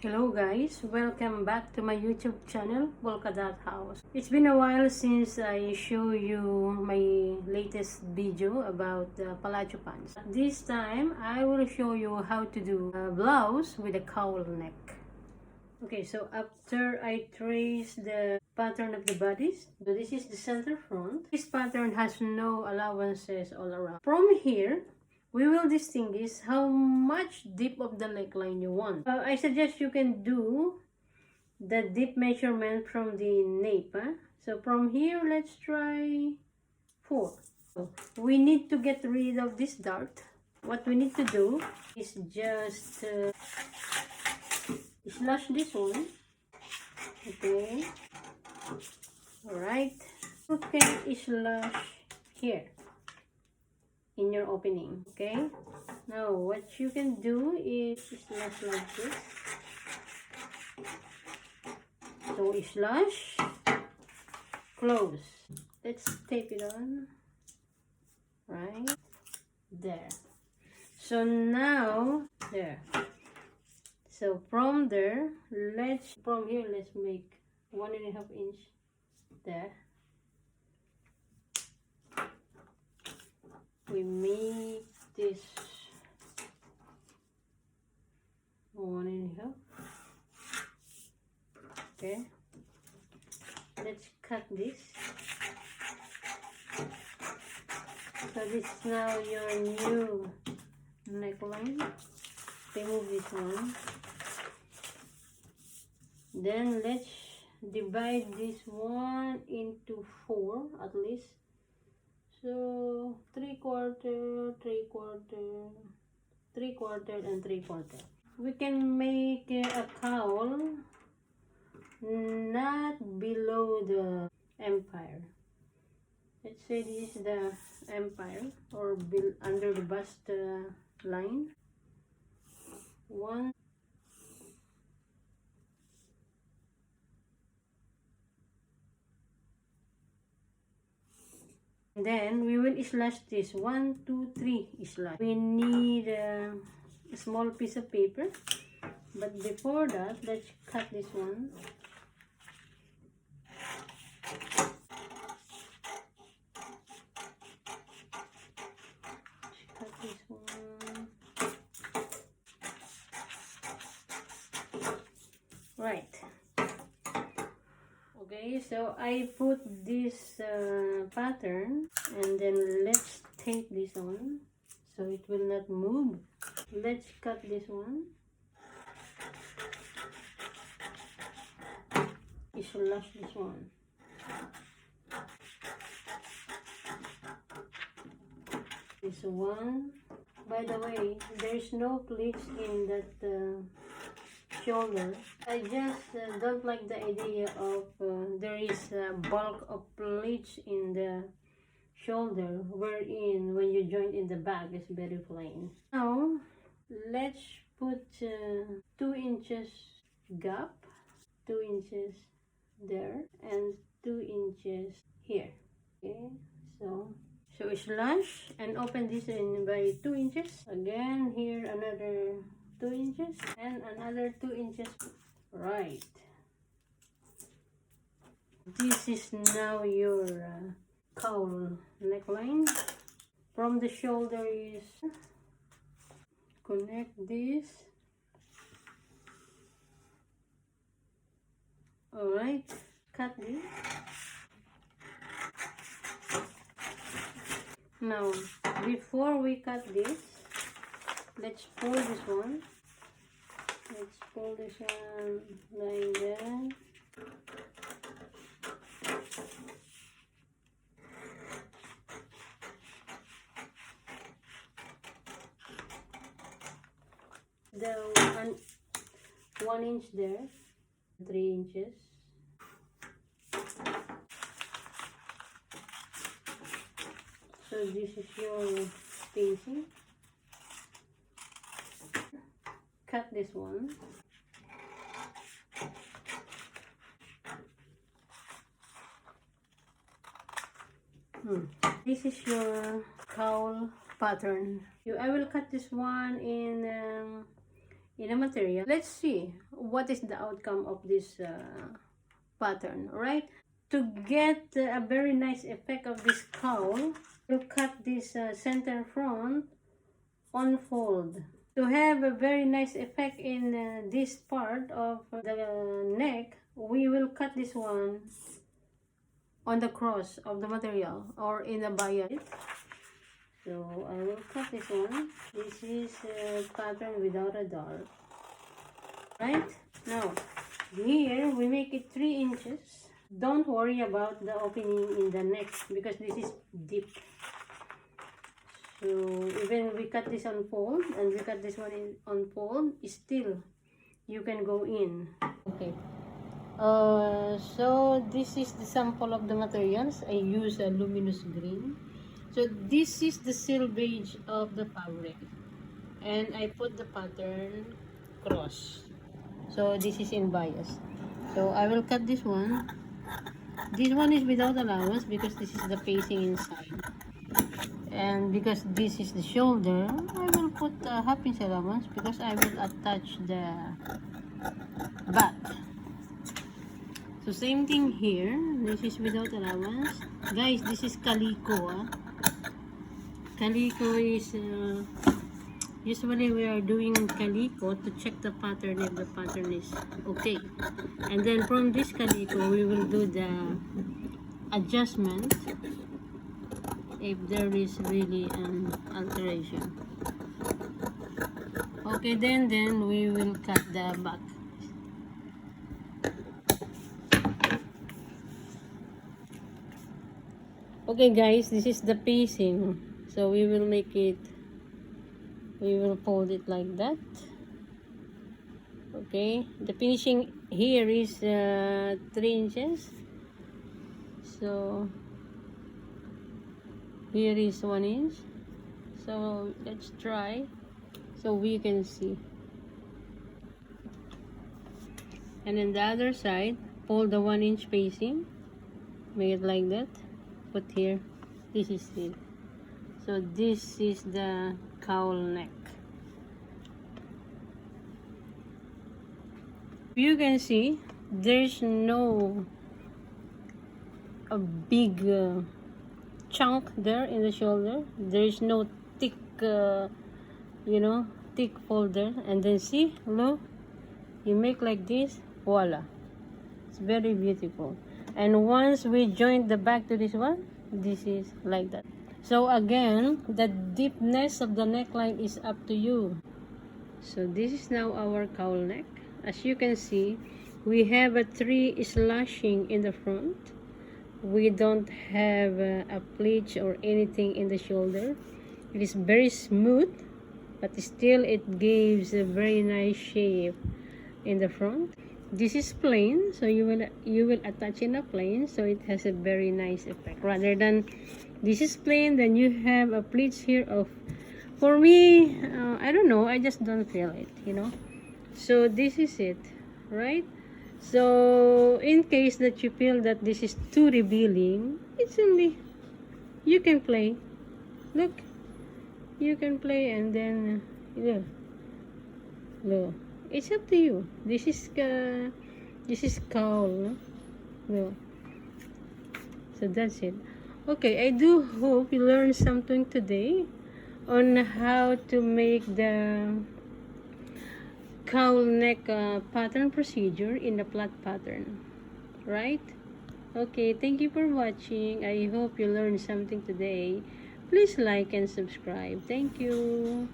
Hello guys, welcome back to my YouTube channel, House. It's been a while since I show you my latest video about the palazzo pants. This time, I will show you how to do a blouse with a cowl neck. Okay, so after I trace the pattern of the bodies, so this is the center front. This pattern has no allowances all around. From here, we will distinguish how much deep of the neckline you want. I suggest you can do the deep measurement from the nape. So from here, let's try 4. So we need to get rid of this dart. What we need to do is just slash this one. Okay. Alright. You can slash here in your opening. Okay. Now what you can do is slash like this. So slash, close. Let's tape it on. Right there. So now there. So from there, from here let's make 1.5 inch there. We make this 1.5. Okay. Let's cut this. So this is now your new neckline. Remove this one. Then let's divide this one into 4 at least. So 3/4, 3/4, 3/4, and 3/4. We can make a cowl not below the empire. Let's say this is the empire, or under the bust line. 1. Then we will slash this 1, 2, 3 slash. We need a small piece of paper, but before that, let's cut this one. Cut this one. Right. Okay, so I put this pattern, and then let's tape this on so it will not move. Let's cut this one. Slash this one. This one. By the way, there's no pleats in that shoulder. I just don't like the idea of there is a bulk of pleats in the shoulder, wherein when you join in the back it's very plain. Now let's put 2 inches gap, 2 inches there, and 2 inches here. Okay, so slash and open this in by 2 inches. Again here another 2 inches and another 2 inches. Right. This is now your cowl neckline. From the shoulder is connect this. Alright, cut this. Now before we cut this, let's pull this one. Let's pull this one like that. The 1 inch there, 3 inches. So this is your spacing. Cut this one. This is your cowl pattern. I will cut this one in a material. Let's see what is the outcome of this pattern, right? To get a very nice effect of this cowl, we'll cut this center front on fold. To have a very nice effect in this part of the neck, we will cut this one on the cross of the material or in a bias. So I will cut this one. This is a pattern without a dart. Right? Now, here we make it 3 inches. Don't worry about the opening in the neck because this is deep. So even we cut this on fold and we cut this one on fold, still you can go in. Okay. So this is the sample of the materials. I use a luminous green. So this is the selvage of the fabric, and I put the pattern cross. So this is in bias. So I will cut this one. This one is without allowance because this is the facing inside, and because this is the shoulder, I will put a half inch allowance because I will attach the back. So same thing here. This is without allowance, guys. This is calico. Calico is usually we are doing calico to check the pattern if the pattern is okay, and then from this calico we will do the adjustment if there is really an alteration. Okay, then we will cut the back. Okay guys, this is the piecing. So we will make it, we will fold it like that. Okay, the finishing here is 3 inches. So here is 1 inch. So let's try so we can see. And then the other side, fold the 1 inch spacing, make it like that. Put here, this is it. So this is the cowl neck. You can see there's no a big chunk there in the shoulder. There is no thick thick fold there. And then see, look, you make like this, voila, it's very beautiful. And once we join the back to this one, this is like that. So again, the deepness of the neckline is up to you. So this is now our cowl neck. As you can see, we have a 3 slashing in the front. We don't have a pleat or anything in the shoulder. It is very smooth, but still it gives a very nice shape in the front. This is plain, so you will attach in a plain, so it has a very nice effect. Rather than this is plain, then you have a pleats here of, for me, I don't know, I just don't feel it, So this is it, right? So in case that you feel that this is too revealing, it's only, you can play. Look, you can play, and then look. It's up to you. This is cowl, no? So that's it. Okay, I do hope you learned something today on how to make the cowl neck pattern procedure in the flat pattern, right? Okay, thank you for watching. I hope you learned something today. Please like and subscribe. Thank you.